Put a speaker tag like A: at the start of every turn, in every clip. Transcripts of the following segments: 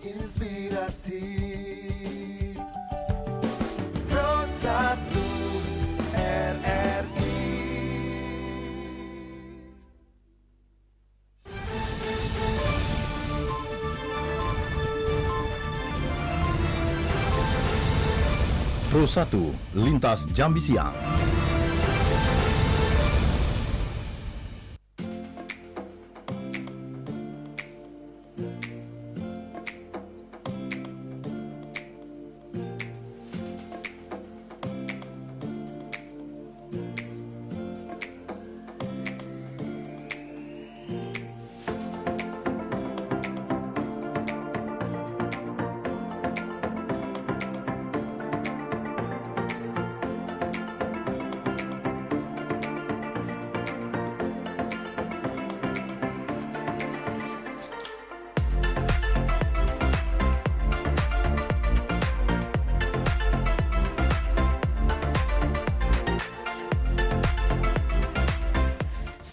A: inspirasi. Pro 1 RRI.
B: Pro 1 Lintas Jambi Siang.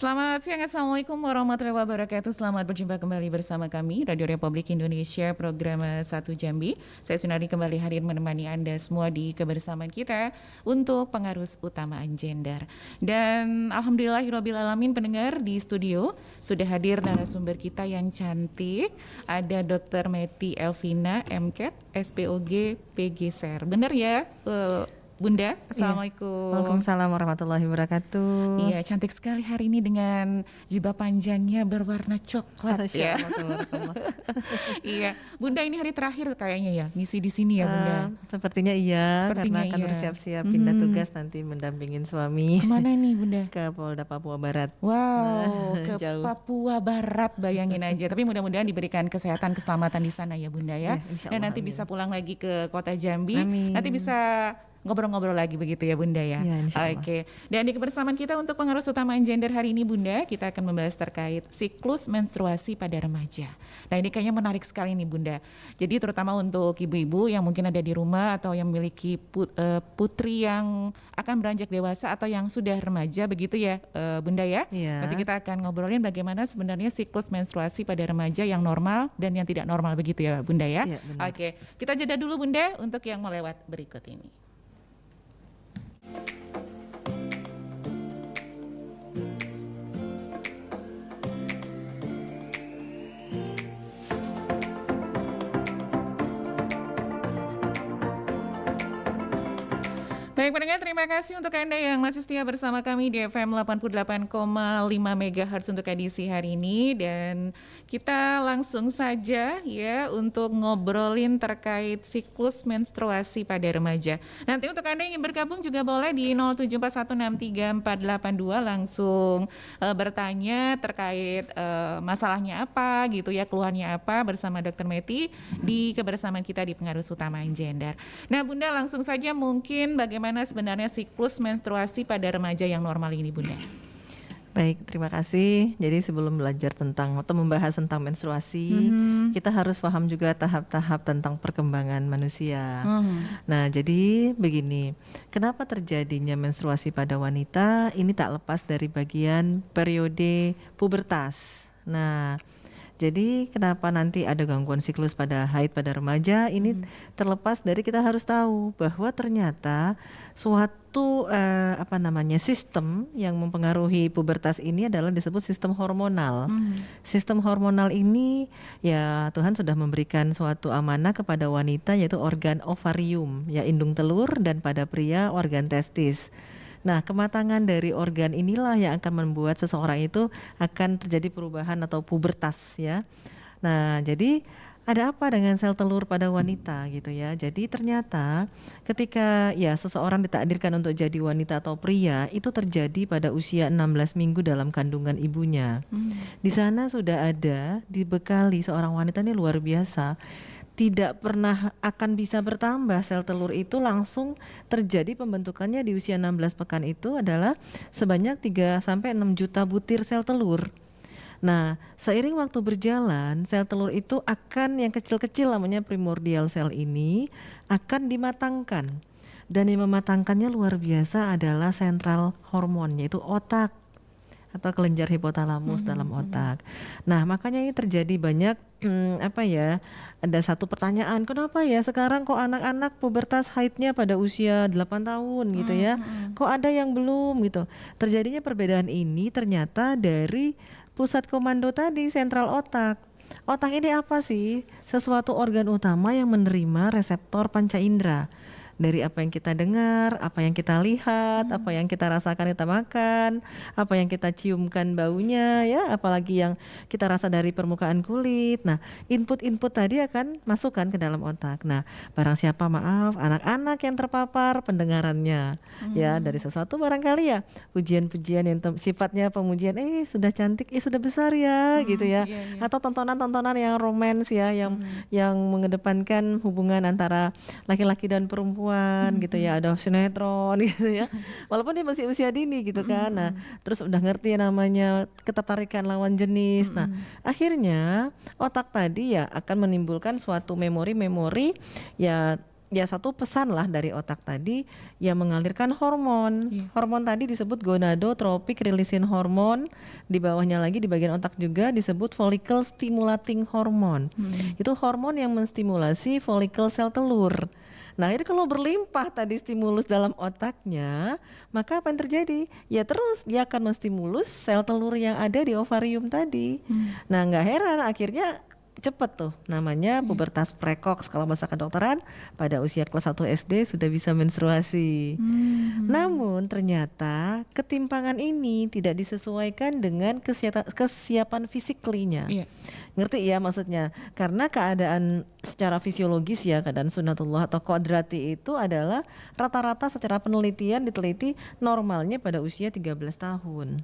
C: Selamat siang, Assalamualaikum warahmatullahi wabarakatuh. Selamat berjumpa kembali bersama kami, Radio Republik Indonesia, program 1 Jambi. Saya Sunardi kembali hadir menemani Anda semua di kebersamaan kita untuk pengarus utamaan gender. Dan alhamdulillahirrabbilalamin pendengar, di studio sudah hadir narasumber kita yang cantik. Ada Dr. Meti Elvina, MCAT, SPOG, PGSer. Benar ya? Bunda, Assalamualaikum.
D: Waalaikumsalam warahmatullahi wabarakatuh.
C: Iya, cantik sekali hari ini dengan jilbab panjangnya berwarna coklat ya. Iya, Bunda ini hari terakhir kayaknya ya ngisi di sini ya Bunda.
D: Sepertinya iya,
C: Sepertinya
D: karena akan
C: iya.
D: bersiap-siap pindah tugas nanti mendampingin suami
C: Kemana nih Bunda?
D: ke Polda Papua Barat.
C: Wow, ke
D: jauh.
C: Papua Barat, bayangin aja. Tapi mudah-mudahan diberikan kesehatan, keselamatan di sana ya Bunda ya.
D: Insya
C: Dan
D: Allah,
C: nanti
D: amin.
C: bisa pulang lagi ke kota Jambi.
D: Amin.
C: Nanti bisa ngobrol-ngobrol lagi begitu ya Bunda ya.
D: Ya, insya Allah.
C: Oke. Dan di kebersamaan kita untuk pengarus utamaan gender hari ini Bunda, kita akan membahas terkait siklus menstruasi pada remaja. Nah ini kayaknya menarik sekali nih Bunda. Jadi terutama untuk ibu-ibu yang mungkin ada di rumah atau yang memiliki putri yang akan beranjak dewasa atau yang sudah remaja begitu ya Bunda ya.
D: Iya.
C: Nanti kita akan ngobrolin bagaimana sebenarnya siklus menstruasi pada remaja yang normal dan yang tidak normal begitu ya Bunda ya.
D: Iya, benar.
C: Oke, kita jeda dulu Bunda untuk yang melewat berikut ini. Baik pendengar, terima kasih untuk Anda yang masih setia bersama kami di FM 88,5 MHz untuk edisi hari ini. Dan kita langsung saja ya untuk ngobrolin terkait siklus menstruasi pada remaja. Nanti untuk Anda yang ingin bergabung juga boleh di 074163482 langsung bertanya terkait masalahnya apa gitu ya, keluhannya apa bersama Dr. Meti di kebersamaan kita di pengarus utamaan gender. Nah Bunda, langsung saja mungkin bagaimana sebenarnya siklus menstruasi pada remaja yang normal ini Bunda?
D: Baik, terima kasih. Jadi sebelum belajar tentang atau membahas tentang menstruasi, kita harus paham juga tahap-tahap tentang perkembangan manusia. Nah, jadi begini, kenapa terjadinya menstruasi pada wanita? Ini tak lepas dari bagian periode pubertas. Nah, jadi kenapa nanti ada gangguan siklus pada haid pada remaja? Ini terlepas dari kita harus tahu bahwa ternyata suatu sistem yang mempengaruhi pubertas ini adalah disebut sistem hormonal. Sistem hormonal ini ya Tuhan sudah memberikan suatu amanah kepada wanita, yaitu organ ovarium, ya indung telur, dan pada pria organ testis. Nah, kematangan dari organ inilah yang akan membuat seseorang itu akan terjadi perubahan atau pubertas ya. Nah, jadi ada apa dengan sel telur pada wanita gitu ya. Jadi ternyata ketika ya seseorang ditakdirkan untuk jadi wanita atau pria, itu terjadi pada usia 16 minggu dalam kandungan ibunya. Di sana sudah ada dibekali seorang wanita, ini luar biasa. Tidak pernah akan bisa bertambah sel telur itu, langsung terjadi pembentukannya di usia 16 pekan itu adalah sebanyak 3 sampai 6 juta butir sel telur. Nah, seiring waktu berjalan, sel telur itu akan yang kecil-kecil namanya primordial sel ini akan dimatangkan. Dan yang mematangkannya luar biasa adalah sentral hormon, yaitu otak. atau kelenjar hipotalamus dalam otak. Nah, makanya ini terjadi banyak ada satu pertanyaan, kenapa ya sekarang kok anak-anak pubertas haidnya pada usia 8 tahun gitu ya. Kok ada yang belum gitu. Terjadinya perbedaan ini ternyata dari pusat komando tadi, sentral otak. Otak ini apa sih? Sesuatu organ utama yang menerima reseptor panca indera. Dari apa yang kita dengar, apa yang kita lihat, apa yang kita rasakan kita makan, apa yang kita ciumkan baunya ya, apalagi yang kita rasa dari permukaan kulit. Nah, input-input tadi akan masukkan ke dalam otak. Nah, barang siapa maaf, anak-anak yang terpapar pendengarannya ya dari sesuatu barangkali ya, pujian-pujian yang sifatnya pemujian, sudah cantik, sudah besar ya gitu ya. Atau tontonan-tontonan yang romans ya, yang mengedepankan hubungan antara laki-laki dan perempuan gitu ya, ada sinetron gitu ya, walaupun dia masih usia dini gitu kan. Nah, terus udah ngerti namanya ketertarikan lawan jenis. Nah, akhirnya otak tadi ya akan menimbulkan suatu memori-memori ya satu pesan lah dari otak tadi yang mengalirkan hormon. Hormon tadi disebut gonadotropic releasing hormone. Di bawahnya lagi di bagian otak juga disebut follicle stimulating hormone. Itu hormon yang menstimulasi folikel sel telur. Nah, itu kalau berlimpah tadi stimulus dalam otaknya, maka apa yang terjadi? Ya terus dia akan menstimulus sel telur yang ada di ovarium tadi. Nah, nggak heran akhirnya cepet tuh, namanya pubertas precox kalau bahasa kedokteran, pada usia kelas 1 SD sudah bisa menstruasi. Namun ternyata ketimpangan ini tidak disesuaikan dengan kesiapan fisiklinya. Ngerti ya maksudnya? Karena keadaan secara fisiologis ya, keadaan sunatullah atau kodrati itu adalah rata-rata secara penelitian diteliti normalnya pada usia 13 tahun.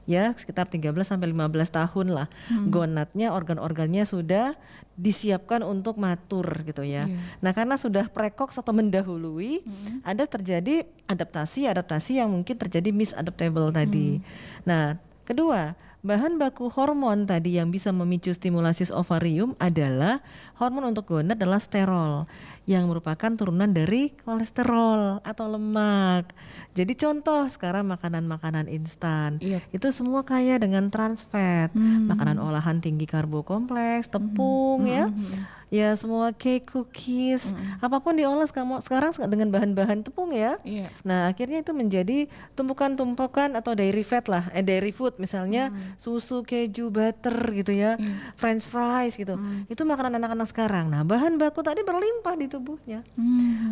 D: Ya, sekitar 13 sampai 15 tahun lah. Gonadnya, organ-organnya sudah disiapkan untuk matur gitu ya. Nah, karena sudah precox atau mendahului, ada terjadi adaptasi yang mungkin terjadi misadaptable tadi. Nah, kedua, bahan baku hormon tadi yang bisa memicu stimulasi ovarium adalah hormon untuk gonad adalah sterol yang merupakan turunan dari kolesterol atau lemak. Jadi contoh sekarang makanan-makanan instan itu semua kaya dengan trans fat, makanan olahan tinggi karbo kompleks, tepung ya semua cake, cookies, apapun diolah sekarang dengan bahan-bahan tepung ya. Nah, akhirnya itu menjadi tumpukan-tumpukan atau dairy fat lah, dairy food misalnya susu, keju, butter gitu ya, french fries gitu. Itu makanan anak-anak sekarang. Nah, bahan baku tadi berlimpah di tubuhnya.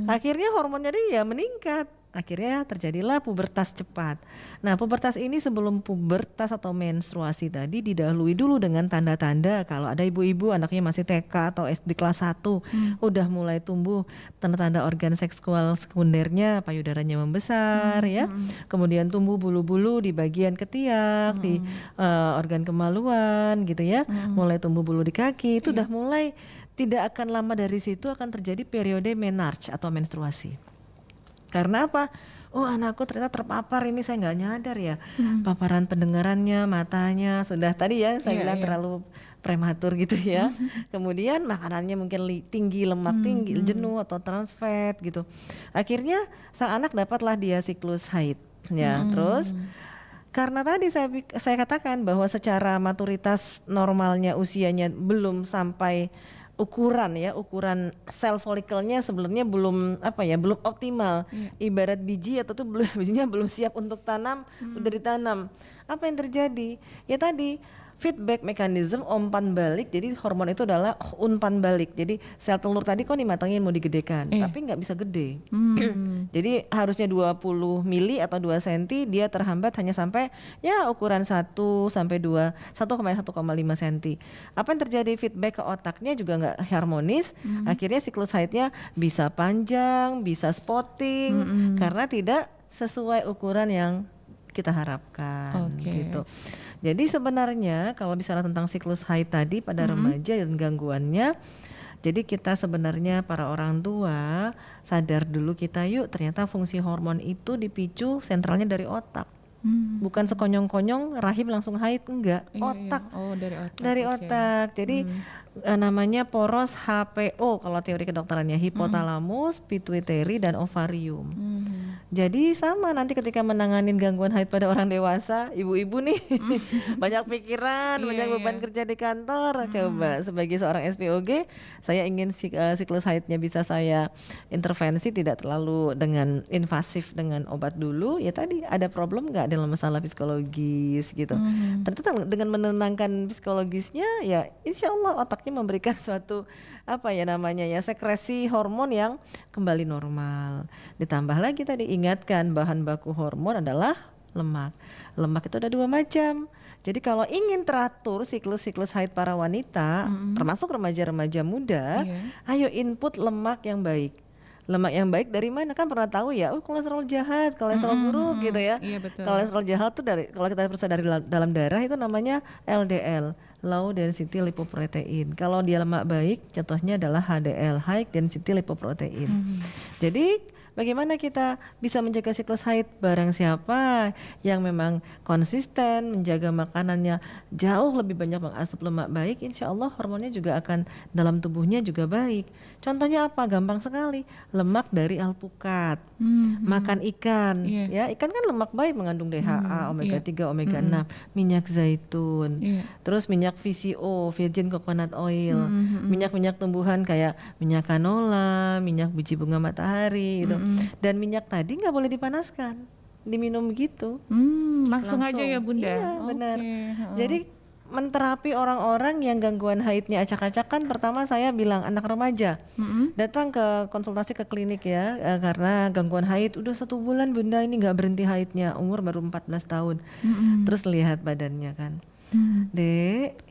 D: Akhirnya hormonnya dia meningkat. Akhirnya terjadilah pubertas cepat. Nah, pubertas ini sebelum pubertas atau menstruasi tadi didahului dulu dengan tanda-tanda. Kalau ada ibu-ibu anaknya masih TK atau SD kelas 1 udah mulai tumbuh tanda-tanda organ seksual sekundernya, payudaranya membesar ya. Kemudian tumbuh bulu-bulu di bagian ketiak, di organ kemaluan gitu ya. Mulai tumbuh bulu di kaki, itu udah mulai, tidak akan lama dari situ akan terjadi periode menarche atau menstruasi. Karena apa? Oh, anakku ternyata terpapar, ini saya nggak nyadar ya. Paparan pendengarannya, matanya sudah tadi ya saya bilang terlalu prematur gitu ya. Kemudian makanannya mungkin tinggi lemak, tinggi jenuh atau trans fat gitu. Akhirnya sang anak dapatlah dia siklus haid ya. Terus karena tadi saya katakan bahwa secara maturitas normalnya usianya belum sampai ukuran sel folikelnya sebenarnya belum belum optimal. Ibarat biji atau tuh bijinya belum siap untuk tanam, udah ditanam. Apa yang terjadi? Ya tadi feedback mechanism, umpan balik. Jadi hormon itu adalah umpan balik. Jadi sel telur tadi kok dimatangin mau digedekan, tapi nggak bisa gede. Jadi harusnya 20 mili atau 2 cm, dia terhambat hanya sampai ya ukuran 1 sampai 2, 1,5 cm. Apa yang terjadi? Feedback ke otaknya juga nggak harmonis. Akhirnya siklus haidnya bisa panjang, bisa spotting karena tidak sesuai ukuran yang kita harapkan gitu. Jadi sebenarnya kalau bicara tentang siklus haid tadi pada remaja dan gangguannya, jadi kita sebenarnya para orang tua sadar dulu kita yuk, ternyata fungsi hormon itu dipicu sentralnya dari otak. Bukan sekonyong-konyong rahim langsung haid, enggak, otak.
C: Oh, dari otak.
D: Dari otak. Jadi namanya poros HPO kalau teori kedokterannya, hipotalamus, pituitary dan ovarium. Jadi sama nanti ketika menanganin gangguan haid pada orang dewasa, ibu-ibu nih banyak pikiran, banyak beban kerja di kantor. Coba sebagai seorang SPOG, saya ingin siklus haidnya bisa saya intervensi tidak terlalu dengan invasif dengan obat dulu. Ya tadi ada problem nggak dalam masalah psikologis gitu. Ternyata dengan menenangkan psikologisnya, ya insya Allah otaknya memberikan suatu sekresi hormon yang kembali normal. Ditambah lagi tadi ingatkan bahan baku hormon adalah lemak. Lemak itu ada 2 macam. Jadi kalau ingin teratur siklus haid para wanita, termasuk remaja-remaja muda, ayo input lemak yang baik. Lemak yang baik dari mana? Kan pernah tahu ya, kolesterol jahat, kolesterol buruk gitu ya.
C: Iya, betul.
D: Kolesterol jahat tuh kalau kita periksa dari dalam darah itu namanya LDL, low density lipoprotein. Kalau dia lemak baik, contohnya adalah HDL, high density lipoprotein. Jadi bagaimana kita bisa menjaga siklus haid? Barang siapa yang memang konsisten menjaga makanannya jauh lebih banyak mengasup lemak baik, insya Allah hormonnya juga akan dalam tubuhnya juga baik. Contohnya apa? Gampang sekali, lemak dari alpukat. Makan ikan, ya ikan kan lemak baik mengandung DHA, omega 3, omega 6, minyak zaitun, terus minyak VCO, virgin coconut oil, minyak-minyak tumbuhan kayak minyak canola, minyak biji bunga matahari itu. Dan minyak tadi nggak boleh dipanaskan, diminum gitu.
C: Langsung aja ya Bunda.
D: Iya, benar. Jadi menterapi orang-orang yang gangguan haidnya acak-acakan, pertama saya bilang anak remaja datang ke konsultasi ke klinik ya, karena gangguan haid udah 1 bulan Bunda ini nggak berhenti haidnya, umur baru 14 tahun. Terus lihat badannya kan, Dek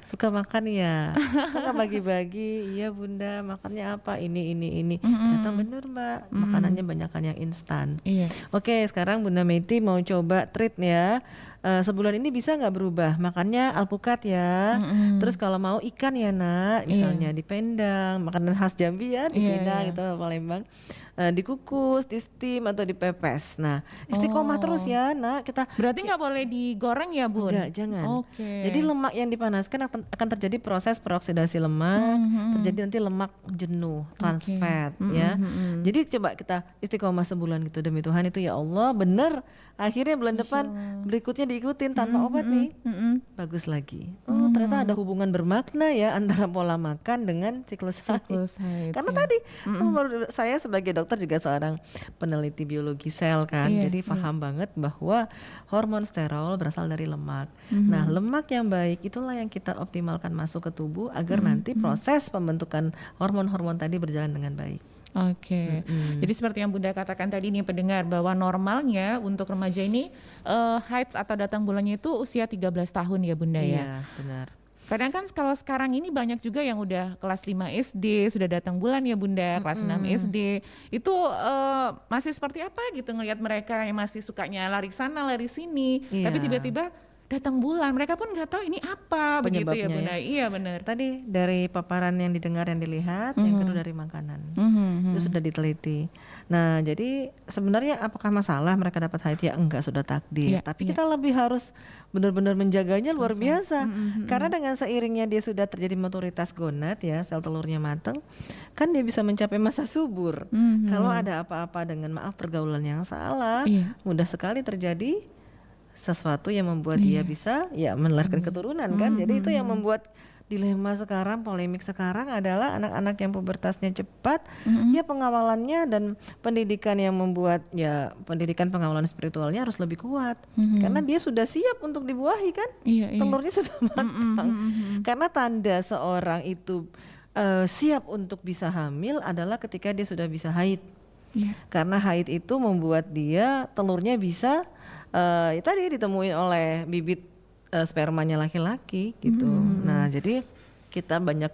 D: suka makan ya, nggak bagi-bagi. Iya Bunda, makannya apa, ini. Ternyata bener Mbak, makanannya banyakan yang instan. Oke, sekarang Bunda Meti mau coba treat ya. Sebulan ini bisa nggak berubah makannya alpukat ya. Terus kalau mau ikan ya nak, misalnya di Pendang, makanan khas Jambi ya, di Pendang gitu, Palembang, dikukus, di steam atau dipepes. Nah istiqomah terus ya nak. Kita
C: berarti nggak boleh digoreng ya Bun?
D: Enggak, jangan. Jadi lemak yang dipanaskan akan terjadi proses peroksidasi lemak, terjadi nanti lemak jenuh, trans fat ya. Jadi coba kita istiqomah sebulan gitu demi Tuhan, itu ya Allah bener. Akhirnya bulan depan berikutnya diikutin tanpa obat nih, bagus lagi. Oh ternyata ada hubungan bermakna ya antara pola makan dengan siklus haid. Karena tadi saya sebagai dokter juga seorang peneliti biologi sel kan, jadi paham banget bahwa hormon sterol berasal dari lemak. Nah lemak yang baik itulah yang kita optimalkan masuk ke tubuh agar nanti proses pembentukan hormon-hormon tadi berjalan dengan baik.
C: Jadi seperti yang Bunda katakan tadi nih pendengar, bahwa normalnya untuk remaja ini haid atau datang bulannya itu usia 13 tahun ya Bunda ya.
D: Iya benar.
C: Kadang kan kalau sekarang ini banyak juga yang udah kelas 5 SD sudah datang bulan ya Bunda, kelas 6 SD. Itu masih seperti apa gitu ngelihat mereka yang masih sukanya lari sana lari sini, tapi tiba-tiba datang bulan, mereka pun nggak tahu ini apa begitu ya Bunda. Iya benar.
D: Tadi dari paparan yang didengar, yang dilihat, yang kedua dari makanan, itu sudah diteliti. Nah jadi sebenarnya apakah masalah mereka dapat haid? Ya enggak, sudah takdir. Tapi kita lebih harus benar-benar menjaganya luar biasa. Karena dengan seiringnya dia sudah terjadi maturitas gonad ya, sel telurnya matang, kan dia bisa mencapai masa subur. Kalau ada apa-apa dengan pergaulan yang salah, mudah sekali terjadi sesuatu yang membuat dia bisa menularkan keturunan kan. Jadi itu yang membuat dilema sekarang, polemik sekarang adalah anak-anak yang pubertasnya cepat, ya pengawalannya dan pendidikan yang membuat pendidikan pengawalan spiritualnya harus lebih kuat. Karena dia sudah siap untuk dibuahi kan, telurnya sudah matang. Karena tanda seorang itu siap untuk bisa hamil adalah ketika dia sudah bisa haid. Karena haid itu membuat dia telurnya bisa tadi ditemuin oleh bibit spermanya laki-laki gitu. Nah jadi kita banyak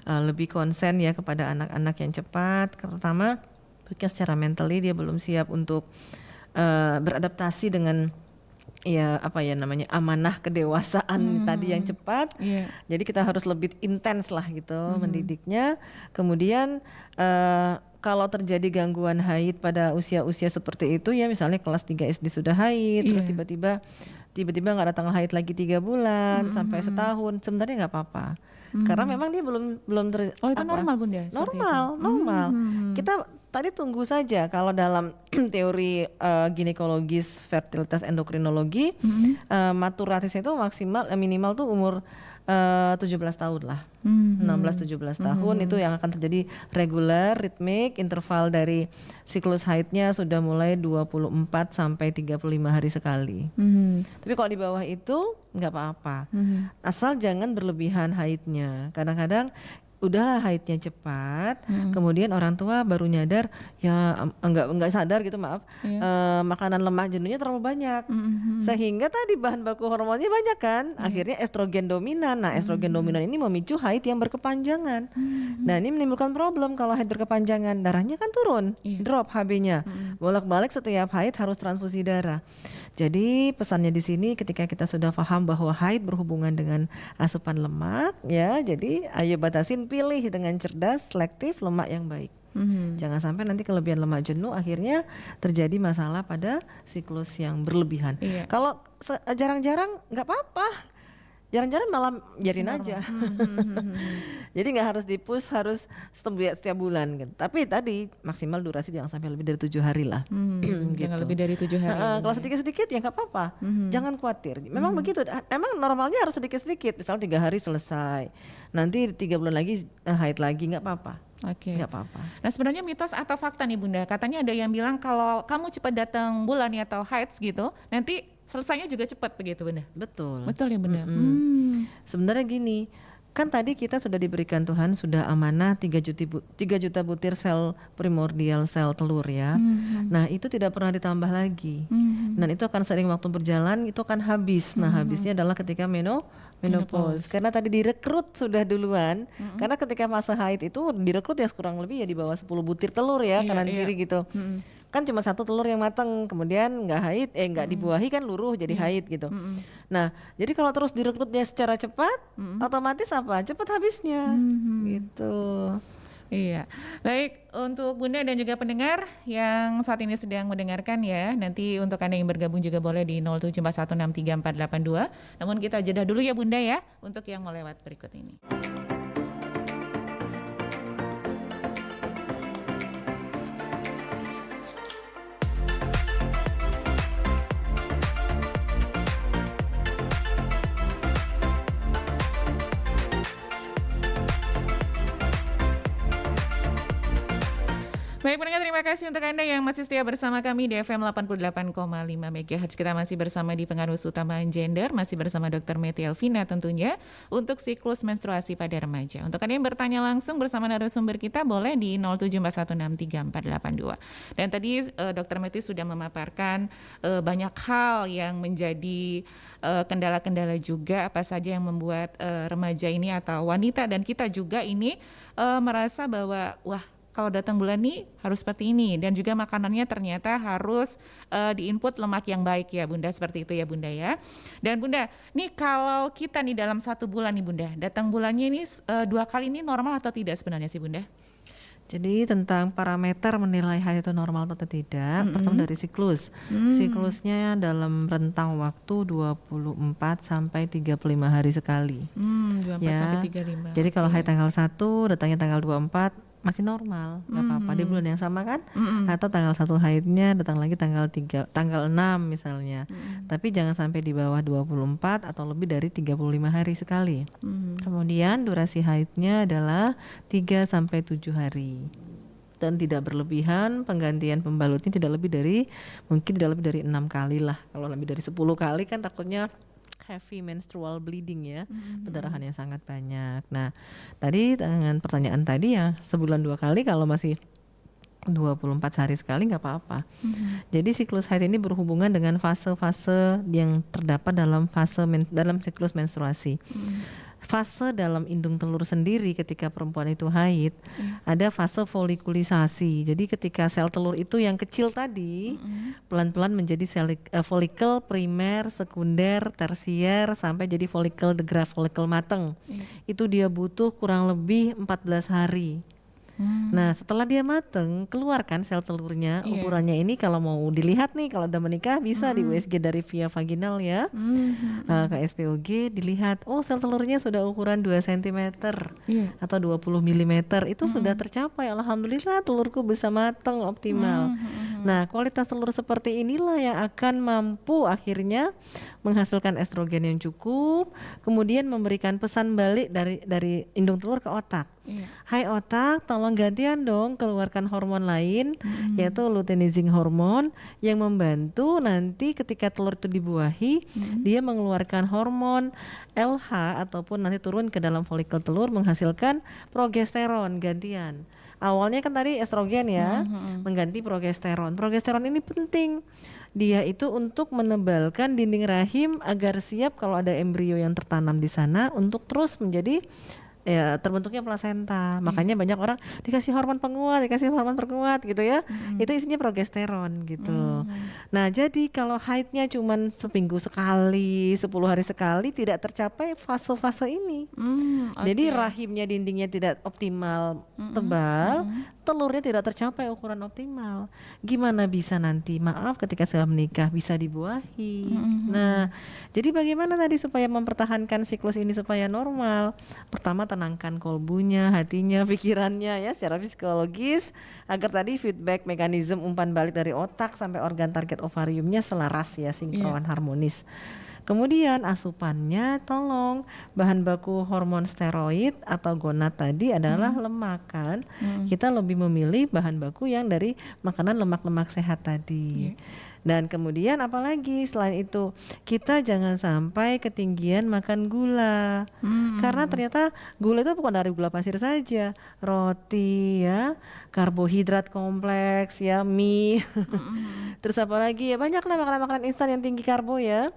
D: lebih konsen ya kepada anak-anak yang cepat. Pertama, mungkin secara mentally dia belum siap untuk beradaptasi dengan amanah kedewasaan tadi yang cepat. Jadi kita harus lebih intens lah gitu mendidiknya. Kemudian kalau terjadi gangguan haid pada usia-usia seperti itu ya, misalnya kelas 3 SD sudah haid, terus tiba-tiba nggak datang haid lagi 3 bulan sampai setahun, sebenarnya nggak apa-apa. Karena memang dia belum
C: Oh itu normal Bunda? Seperti
D: normal. Kita tadi tunggu saja kalau dalam teori ginekologis fertilitas endokrinologi maturatisnya itu minimal tuh umur 17 tahun lah. 16-17 tahun itu yang akan terjadi regular, ritmik, interval dari siklus haidnya sudah mulai 24 sampai 35 hari sekali. Tapi kalau di bawah itu nggak apa-apa. Asal jangan berlebihan haidnya. Kadang-kadang udahlah haidnya cepat, kemudian orang tua baru nyadar ya enggak sadar gitu makanan lemak jenuhnya terlalu banyak, sehingga tadi bahan baku hormonnya banyak kan, akhirnya estrogen dominan. Nah estrogen dominan ini memicu haid yang berkepanjangan. Nah ini menimbulkan problem kalau haid berkepanjangan, darahnya kan turun, drop HB-nya, bolak-balik setiap haid harus transfusi darah. Jadi pesannya di sini ketika kita sudah paham bahwa haid berhubungan dengan asupan lemak, ya, jadi ayo batasin, pilih dengan cerdas, selektif lemak yang baik. Jangan sampai nanti kelebihan lemak jenuh akhirnya terjadi masalah pada siklus yang berlebihan. Kalau jarang-jarang nggak apa-apa. Jarang-jarang malah biarin aja. Jadi nggak harus dipush, harus setiap bulan gitu. Tapi tadi maksimal durasi jangan sampai lebih dari 7 hari lah.
C: Jangan lebih dari 7 hari.
D: Kalau sedikit-sedikit ya nggak apa-apa. Jangan khawatir. Memang begitu. Emang normalnya harus sedikit-sedikit. Misal 3 hari selesai. Nanti 3 bulan lagi haid lagi, nggak apa-apa.
C: Oke.
D: Nggak apa-apa.
C: Nah sebenarnya mitos atau fakta nih Bunda, katanya ada yang bilang kalau kamu cepat datang bulan ya atau haid gitu, nanti selesainya juga cepat begitu Bunda?
D: Betul.
C: Betul ya Bunda?
D: Sebenarnya gini, kan tadi kita sudah diberikan Tuhan sudah amanah 3 juta butir sel primordial, sel telur ya. Nah itu tidak pernah ditambah lagi. Dan itu akan sering waktu berjalan itu akan habis. Nah habisnya adalah ketika menopause. Karena tadi direkrut sudah duluan. Karena ketika masa haid itu direkrut ya kurang lebih ya di bawah 10 butir telur ya, kanan kiri gitu. Kan cuma 1 telur yang matang, kemudian nggak haid, nggak dibuahi kan luruh jadi haid gitu. Nah, jadi kalau terus direkrutnya secara cepat, otomatis apa? Cepat habisnya, gitu.
C: Iya, baik untuk Bunda dan juga pendengar yang saat ini sedang mendengarkan ya. Nanti untuk Anda yang bergabung juga boleh di 0741634482. Namun kita jeda dulu ya Bunda ya untuk yang mau lewat berikut ini. Baik pendengar, terima kasih untuk Anda yang masih setia bersama kami di FM 88,5 MHz. Kita masih bersama di Pengarus Utama Gender, masih bersama Dr. Mety Elvina tentunya untuk siklus menstruasi pada remaja. Untuk Anda yang bertanya langsung bersama narasumber kita boleh di 0741634482. Dan tadi Dr. Mety sudah memaparkan banyak hal yang menjadi kendala-kendala juga, apa saja yang membuat remaja ini atau wanita dan kita juga ini merasa bahwa wah, kalau datang bulan nih harus seperti ini, dan juga makanannya ternyata harus diinput lemak yang baik ya Bunda, seperti itu ya Bunda ya. Dan Bunda, nih kalau kita nih dalam 1 bulan nih Bunda, datang bulannya ini 2 kali ini normal atau tidak sebenarnya sih Bunda?
D: Jadi tentang parameter menilai haid itu normal atau tidak, pertama dari siklus. Siklusnya dalam rentang waktu 24 sampai 35 hari sekali.
C: 24
D: ya.
C: sampai 35.
D: Jadi kalau haid tanggal 1, datangnya tanggal 24, masih normal, nggak apa-apa di bulan yang sama kan. Atau tanggal 1 haidnya datang lagi tanggal 6 misalnya. Tapi jangan sampai di bawah 24 atau lebih dari 35 hari sekali. Kemudian durasi haidnya adalah 3 sampai 7 hari. Dan tidak berlebihan, penggantian pembalutnya tidak lebih dari 6 kali lah. Kalau lebih dari 10 kali kan takutnya heavy menstrual bleeding ya, pendarahan yang sangat banyak. Nah, tadi dengan pertanyaan tadi ya, sebulan 2 kali, kalau masih 24 hari sekali nggak apa-apa. Jadi siklus haid ini berhubungan dengan fase-fase yang terdapat dalam dalam siklus menstruasi. Fase dalam indung telur sendiri ketika perempuan itu haid, ada fase folikulisasi. Jadi ketika sel telur itu yang kecil tadi pelan-pelan menjadi folikel primer, sekunder, tersier, sampai jadi folikel de Graaff, folikel mateng. Itu dia butuh kurang lebih 14 hari. Nah setelah dia mateng, keluarkan sel telurnya. Ukurannya ini kalau mau dilihat nih, kalau udah menikah bisa di USG dari via vaginal ya. Ke SPOG dilihat, oh sel telurnya sudah ukuran 2 cm atau 20 mm. Itu sudah tercapai, alhamdulillah telurku bisa mateng optimal. Nah kualitas telur seperti inilah yang akan mampu akhirnya menghasilkan estrogen yang cukup, kemudian memberikan pesan balik dari indung telur ke otak. Hai otak, tolong gantian dong keluarkan hormon lain, yaitu luteinizing hormon yang membantu nanti ketika telur itu dibuahi, dia mengeluarkan hormon LH ataupun nanti turun ke dalam folikel telur menghasilkan progesteron gantian. Awalnya kan tadi estrogen ya, mengganti progesteron. Progesteron ini penting. Dia itu untuk menebalkan dinding rahim agar siap kalau ada embrio yang tertanam di sana untuk terus menjadi ya terbentuknya plasenta. Makanya banyak orang dikasih hormon penguat gitu ya. Itu isinya progesteron gitu. Nah, jadi kalau haidnya cuman seminggu sekali, 10 hari sekali tidak tercapai fase-fase ini. Jadi rahimnya dindingnya tidak optimal tebal, telurnya tidak tercapai ukuran optimal. Gimana bisa nanti maaf ketika sudah menikah bisa dibuahi. Nah, jadi bagaimana tadi supaya mempertahankan siklus ini supaya normal? Pertama tenangkan kolbunya, hatinya, pikirannya ya secara psikologis agar tadi feedback mekanisme umpan balik dari otak sampai organ target ovariumnya selaras ya, sinkron harmonis. Kemudian asupannya tolong bahan baku hormon steroid atau gonad tadi adalah lemak kan. Kita lebih memilih bahan baku yang dari makanan lemak-lemak sehat tadi. Dan kemudian apalagi selain itu kita jangan sampai ketinggian makan gula. Karena ternyata gula itu bukan dari gula pasir saja, roti ya, karbohidrat kompleks ya, mie. Terus apalagi ya banyaklah makanan-makanan instan yang tinggi karbo ya.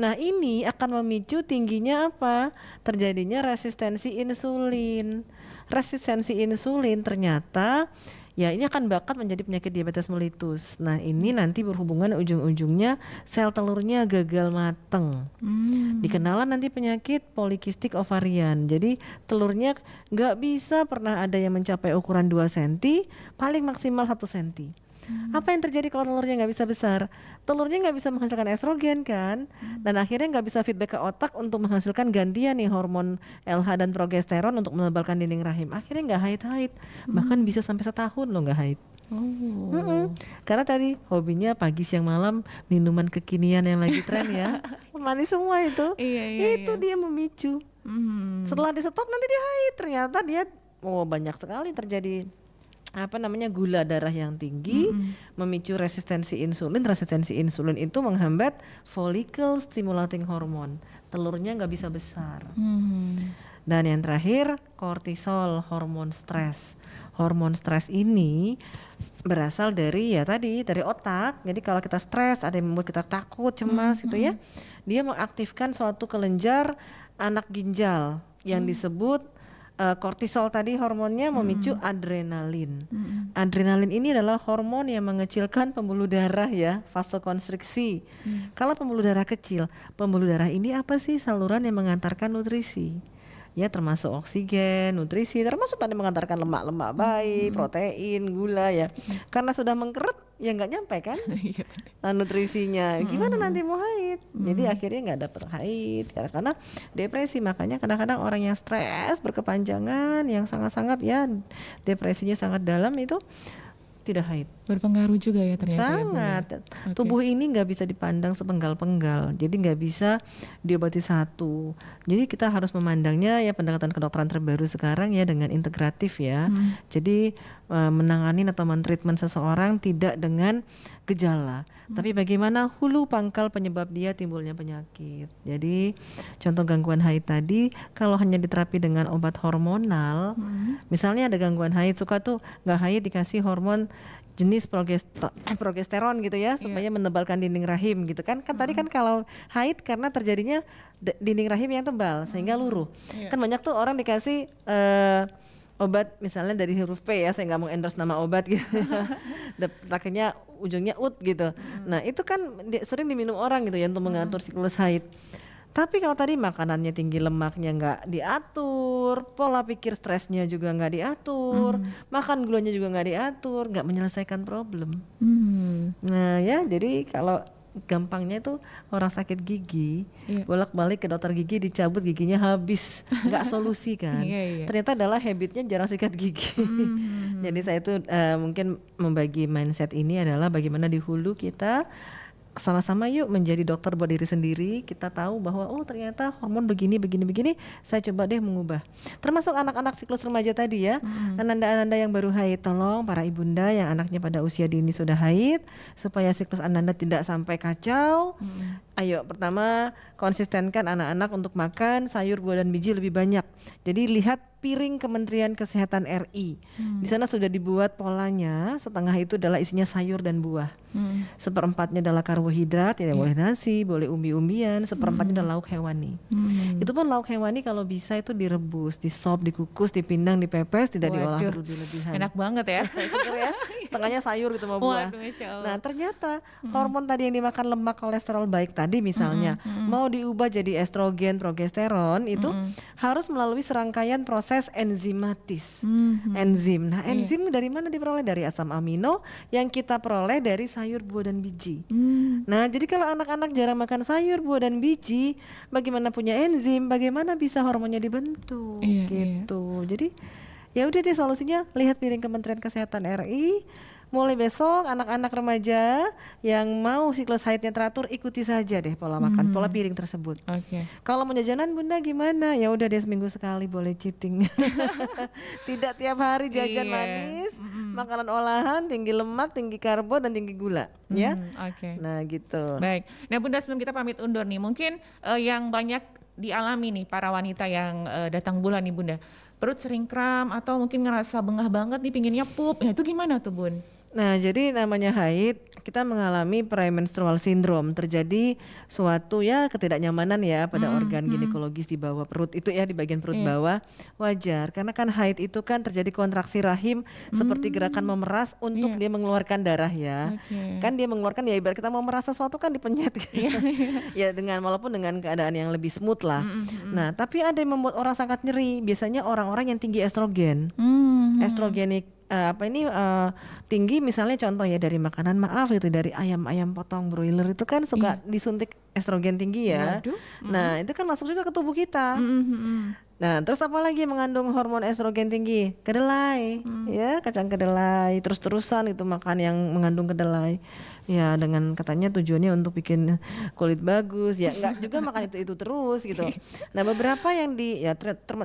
D: Nah ini akan memicu tingginya apa? Terjadinya resistensi insulin. Resistensi insulin ternyata ya ini akan bakat menjadi penyakit diabetes mellitus. Nah ini nanti berhubungan ujung-ujungnya sel telurnya gagal mateng. Dikenalan nanti penyakit polikistik ovarian. Jadi telurnya gak bisa pernah ada yang mencapai ukuran 2 cm, paling maksimal 1 cm. Apa yang terjadi kalau telurnya nggak bisa besar? Telurnya nggak bisa menghasilkan estrogen kan, dan akhirnya nggak bisa feedback ke otak untuk menghasilkan gantian nih hormon LH dan progesteron untuk menebalkan dinding rahim. Akhirnya nggak haid, bahkan bisa sampai setahun loh nggak haid. Karena tadi hobinya pagi siang malam minuman kekinian yang lagi tren ya, manis semua itu. Itu dia memicu. Setelah di stop nanti dia haid, ternyata dia banyak sekali terjadi gula darah yang tinggi, memicu resistensi insulin. Resistensi insulin itu menghambat follicle stimulating hormone, telurnya nggak bisa besar. Dan yang terakhir kortisol, hormon stres. Hormon stres ini berasal dari dari otak. Jadi kalau kita stres ada yang membuat kita takut, cemas gitu ya, dia mengaktifkan suatu kelenjar anak ginjal yang disebut kortisol tadi hormonnya memicu adrenalin. Adrenalin ini adalah hormon yang mengecilkan pembuluh darah ya, vasokonstriksi. Kalau pembuluh darah kecil, pembuluh darah ini apa sih? Saluran yang mengantarkan nutrisi. Ya termasuk oksigen, nutrisi, termasuk tadi mengantarkan lemak-lemak baik, protein, gula ya. Karena sudah mengkeret ya nggak nyampe kan nutrisinya. Gimana nanti mau haid? Jadi akhirnya nggak dapet haid karena depresi. Makanya kadang-kadang orang yang stres berkepanjangan, yang sangat-sangat ya depresinya sangat dalam itu tidak haid.
C: Berpengaruh juga ya ternyata.
D: Sangat. Ya, tubuh ini nggak bisa dipandang sepenggal-penggal. Jadi nggak bisa diobati satu. Jadi kita harus memandangnya ya pendekatan kedokteran terbaru sekarang ya dengan integratif ya. Jadi menangani atau mentreatment seseorang tidak dengan gejala, tapi bagaimana hulu pangkal penyebab dia timbulnya penyakit. Jadi contoh gangguan haid tadi kalau hanya diterapi dengan obat hormonal, misalnya ada gangguan haid suka tuh nggak haid dikasih hormon jenis progesteron gitu ya supaya menebalkan dinding rahim gitu kan. Kan tadi kan kalau haid karena terjadinya dinding rahim yang tebal sehingga luruh. Kan banyak tuh orang dikasih obat misalnya dari huruf P ya, saya nggak mau endorse nama obat gitu. Akhirnya ujungnya ut gitu. Nah itu kan sering diminum orang gitu ya untuk mengatur siklus haid. Tapi kalau tadi makanannya tinggi lemaknya nggak diatur, pola pikir stresnya juga nggak diatur, makan gulanya juga nggak diatur, nggak menyelesaikan problem. Nah ya, jadi kalau gampangnya itu orang sakit gigi bolak-balik ke dokter gigi, dicabut giginya habis, nggak solusi kan. Ternyata adalah habitnya jarang sikat gigi. Jadi saya itu mungkin membagi mindset ini adalah bagaimana di hulu kita sama-sama yuk menjadi dokter buat diri sendiri. Kita tahu bahwa oh ternyata hormon begini, saya coba deh mengubah. Termasuk anak-anak siklus remaja tadi ya, ananda-ananda yang baru haid, tolong para ibunda yang anaknya pada usia dini sudah haid, supaya siklus ananda tidak sampai kacau. Ayo pertama konsistenkan anak-anak untuk makan sayur, buah dan biji lebih banyak. Jadi lihat piring Kementerian Kesehatan RI. Di sana sudah dibuat polanya, setengah itu adalah isinya sayur dan buah. Seperempatnya adalah karbohidrat, ya boleh nasi, boleh umbi-umbian, seperempatnya adalah lauk hewani. Itu pun lauk hewani kalau bisa itu direbus, disop, dikukus, dipindang, dipepes, tidak diolah berlebih-lebihan.
C: Enak banget ya.
D: Seger ya, setengahnya sayur gitu sama buah.
C: Waduh, Masya Allah.
D: Nah ternyata hormon tadi yang dimakan lemak, kolesterol baik tadi misalnya mau diubah jadi estrogen, progesteron itu harus melalui serangkaian proses enzimatis. Enzim. Nah enzim dari mana diperoleh? Dari asam amino yang kita peroleh dari sayur, buah dan biji. Nah jadi kalau anak-anak jarang makan sayur, buah dan biji, bagaimana punya enzim? Bagaimana bisa hormonnya dibentuk? Gitu. Jadi ya udah deh, solusinya lihat piring Kementerian Kesehatan RI. Mulai besok anak-anak remaja yang mau siklus haidnya teratur, ikuti saja deh pola makan, pola piring tersebut. Kalau mau jajanan Bunda gimana? Ya udah deh, seminggu sekali boleh cheating. Tidak tiap hari jajan manis, makanan olahan, tinggi lemak, tinggi karbo dan tinggi gula, ya. Nah gitu.
C: Baik. Nah Bunda, sebelum kita pamit undur nih, mungkin yang banyak dialami nih para wanita yang datang bulan nih Bunda, perut sering kram atau mungkin ngerasa bengah banget nih, pinginnya pup. Ya itu gimana tuh Bun?
D: Nah jadi namanya haid, kita mengalami premenstrual syndrome, terjadi suatu ya ketidaknyamanan ya pada organ ginekologis di bawah perut itu ya, di bagian perut bawah. Wajar karena kan haid itu kan terjadi kontraksi rahim seperti gerakan memeras untuk dia mengeluarkan darah ya. Kan dia mengeluarkan ya, ibarat kita mau memeras sesuatu kan dipenyet ya, dengan walaupun dengan keadaan yang lebih smooth lah. Nah tapi ada yang membuat orang sangat nyeri, biasanya orang-orang yang tinggi estrogen. Estrogenik tinggi, misalnya contoh ya dari makanan, maaf itu dari ayam-ayam potong broiler itu kan suka disuntik estrogen tinggi ya. Nah itu kan masuk juga ke tubuh kita. Nah terus apa lagi yang mengandung hormon estrogen tinggi? Kedelai, ya kacang kedelai, terus-terusan itu makan yang mengandung kedelai. Ya dengan katanya tujuannya untuk bikin kulit bagus, ya enggak juga makan itu terus gitu. Nah beberapa yang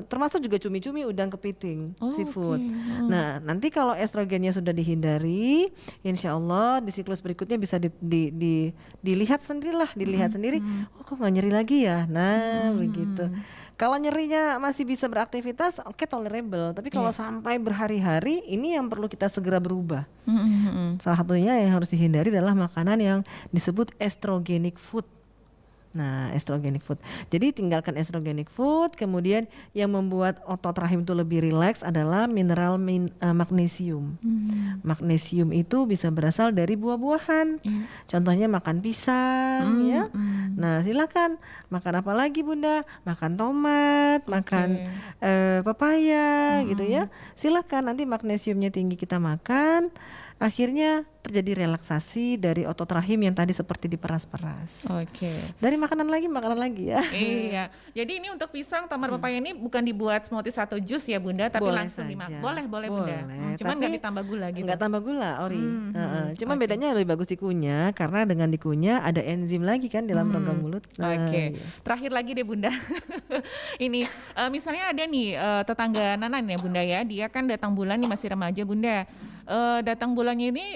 D: termasuk juga cumi-cumi, udang kepiting, seafood. Nah nanti kalau estrogennya sudah dihindari, insya Allah di siklus berikutnya bisa dilihat sendiri. Oh kok nggak nyeri lagi ya? Nah begitu. Kalau nyerinya masih bisa beraktivitas, oke, tolerable. Tapi kalau sampai berhari-hari, ini yang perlu kita segera berubah. Salah satunya yang harus dihindari adalah makanan yang disebut estrogenic food. Nah, estrogenic food. Jadi tinggalkan estrogenic food. Kemudian yang membuat otot rahim itu lebih rileks adalah mineral magnesium. Magnesium itu bisa berasal dari buah-buahan. Contohnya makan pisang, ya. Nah, silakan makan apa lagi Bunda? Makan tomat, makan pepaya, gitu ya. Silakan, nanti magnesiumnya tinggi kita makan. Akhirnya terjadi relaksasi dari otot rahim yang tadi seperti diperas-peras. Dari makanan lagi ya.
C: Iya. Jadi ini untuk pisang, tomat, pepaya ini bukan dibuat smoothie atau jus ya Bunda, tapi
D: boleh
C: langsung dimakan.
D: saja.
C: Boleh Bunda. Cuman nggak ditambah gula gitu.
D: Nggak tambah gula, ori. Cuman bedanya lebih bagus dikunyah karena dengan dikunyah ada enzim lagi kan dalam rongga mulut. Iya.
C: Terakhir lagi deh Bunda. Ini misalnya ada nih tetangga Nanan ya Bunda ya, dia kan datang bulan nih, masih remaja Bunda. Datang bulannya ini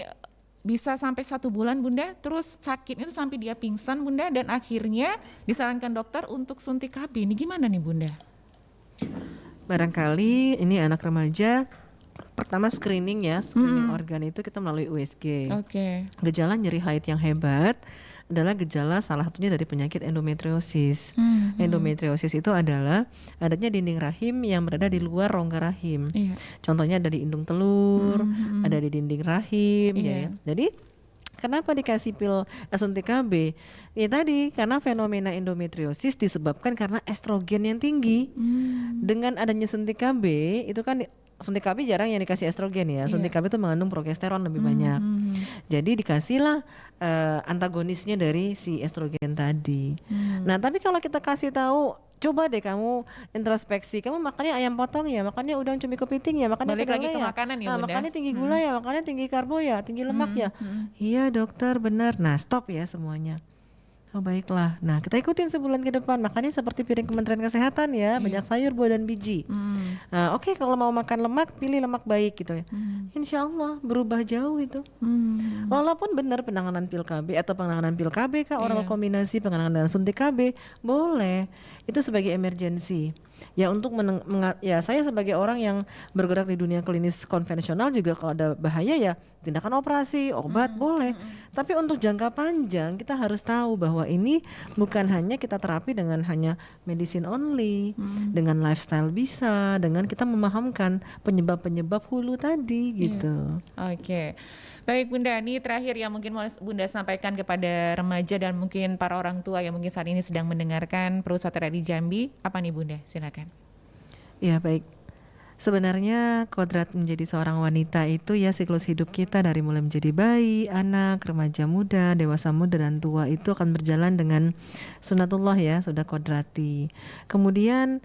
C: bisa sampai 1 bulan Bunda, terus sakitnya itu sampai dia pingsan Bunda, dan akhirnya disarankan dokter untuk suntik KB. Ini gimana nih Bunda?
D: Barangkali ini anak remaja, pertama screening organ itu kita melalui USG. Gejala nyeri haid yang hebat adalah gejala salah satunya dari penyakit endometriosis. Endometriosis itu adalah adanya dinding rahim yang berada di luar rongga rahim. Contohnya ada di indung telur, ada di dinding rahim. Ya. Jadi Kenapa dikasih suntik KB? Ya tadi karena fenomena endometriosis disebabkan karena estrogen yang tinggi. Dengan adanya suntik KB itu kan suntik KB jarang yang dikasih estrogen ya. Suntik KB itu mengandung progesteron lebih banyak. Jadi dikasihlah antagonisnya dari si estrogen tadi. Nah, tapi kalau kita kasih tahu, coba deh kamu introspeksi, kamu makannya ayam potong ya, makannya udang cumi kepiting ya, makannya
C: Balik lagi
D: kedelai
C: ke
D: ya,
C: makanan ya,
D: nah,
C: Bunda.
D: makannya tinggi gula ya, makannya tinggi karbo ya, tinggi lemak ya. Iya dokter benar. Nah stop ya semuanya. Oh baiklah. Nah kita ikutin sebulan ke depan. Makanya seperti piring Kementerian Kesehatan ya, banyak sayur, buah dan biji. Nah, oke, kalau mau makan lemak, pilih lemak baik gitu ya. Insya Allah berubah jauh itu. Walaupun benar penanganan pil KB atau penanganan pil KB kah, oral kombinasi penanganan suntik KB boleh. Itu sebagai emergency. Ya untuk ya saya sebagai orang yang bergerak di dunia klinis konvensional juga kalau ada bahaya ya tindakan operasi, obat boleh. Tapi untuk jangka panjang kita harus tahu bahwa ini bukan hanya kita terapi dengan hanya medicine only, dengan lifestyle bisa, dengan kita memahamkan penyebab-penyebab hulu tadi gitu.
C: Oke. Baik Bunda, ini terakhir yang mungkin mau Bunda sampaikan kepada remaja dan mungkin para orang tua yang mungkin saat ini sedang mendengarkan Perusahaan di Jambi, apa nih Bunda? Silakan.
D: Ya baik. Sebenarnya kodrat menjadi seorang wanita itu ya siklus hidup kita dari mulai menjadi bayi, anak, remaja muda, dewasa muda dan tua itu akan berjalan dengan sunatullah ya, sudah kodrati. Kemudian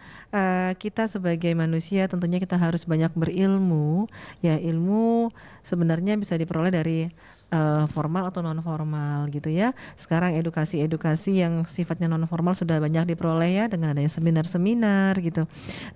D: kita sebagai manusia tentunya kita harus banyak berilmu. Ya ilmu sebenarnya bisa diperoleh dari formal atau non formal gitu ya. Sekarang edukasi yang sifatnya non formal sudah banyak diperoleh ya dengan adanya seminar-seminar gitu.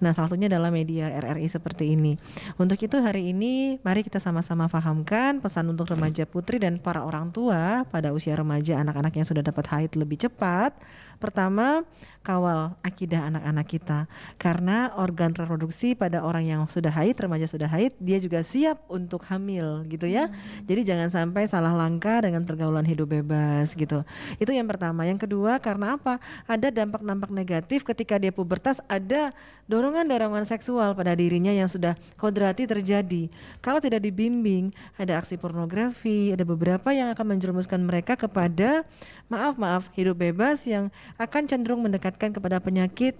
D: Nah salah satunya adalah media RRI seperti ini. Untuk itu hari ini mari kita sama-sama fahamkan pesan untuk remaja putri dan para orang tua pada usia remaja, anak-anak yang sudah dapat haid lebih cepat. Pertama, kawal akidah anak-anak kita karena organ reproduksi pada orang yang sudah haid, remaja sudah haid, dia juga siap untuk hamil gitu ya. Jadi jangan sampai salah langkah dengan pergaulan hidup bebas gitu. Itu yang pertama. Yang kedua, karena apa? Ada dampak-dampak negatif ketika dia pubertas, ada dorongan-dorongan seksual pada dirinya yang sudah kodrati terjadi. Kalau tidak dibimbing, ada aksi pornografi, ada beberapa yang akan menjerumuskan mereka kepada maaf hidup bebas yang akan cenderung mendekatkan kepada penyakit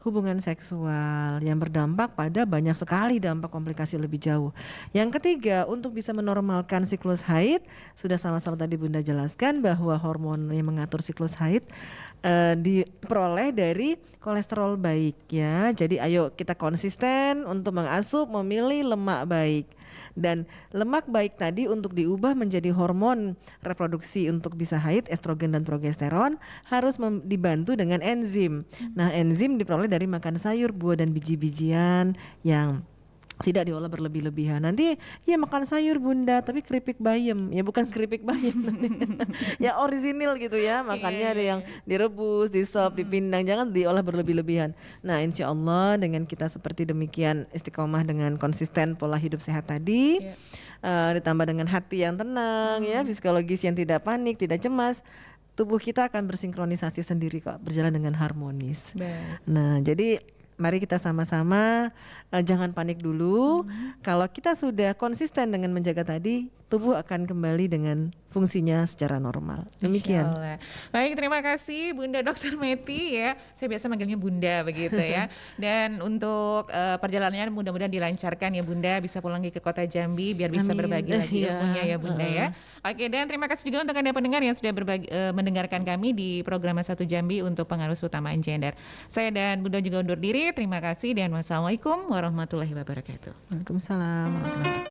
D: hubungan seksual yang berdampak pada banyak sekali dampak komplikasi lebih jauh. Yang ketiga, untuk bisa menormalkan siklus haid, sudah sama-sama tadi Bunda jelaskan bahwa hormon yang mengatur siklus haid diperoleh dari kolesterol baik ya. Jadi ayo kita konsisten untuk mengasup memilih lemak baik. Dan lemak baik tadi untuk diubah menjadi hormon reproduksi untuk bisa haid, estrogen dan progesteron harus dibantu dengan enzim. Nah enzim diperoleh dari makan sayur, buah dan biji-bijian yang tidak diolah berlebih-lebihan. Nanti ya makan sayur Bunda, tapi keripik bayam. Ya bukan keripik bayam. Ya orisinil gitu ya. Makannya ada yang direbus, disop, dipindang. Jangan diolah berlebih-lebihan. Nah insya Allah dengan kita seperti demikian istiqomah dengan konsisten pola hidup sehat tadi. Ditambah dengan hati yang tenang ya, psikologis yang tidak panik, tidak cemas. Tubuh kita akan bersinkronisasi sendiri kok, berjalan dengan harmonis. Nah jadi mari kita sama-sama jangan panik dulu. Kalau kita sudah konsisten dengan menjaga tadi, tubuh akan kembali dengan fungsinya secara normal. Demikian.
C: Baik, terima kasih Bunda Dr. Meti ya. Saya biasa manggilnya Bunda begitu ya. Dan untuk perjalanannya mudah-mudahan dilancarkan ya Bunda, bisa pulang lagi ke Kota Jambi biar bisa berbagi lagi ilmunya ya Bunda ya. Oke, dan terima kasih juga untuk Anda pendengar yang sudah mendengarkan kami di program Satu Jambi untuk pengarus utamaan gender. Saya dan Bunda juga undur diri. Terima kasih dan wassalamualaikum warahmatullahi wabarakatuh.
D: Waalaikumsalam warahmatullahi wabarakatuh.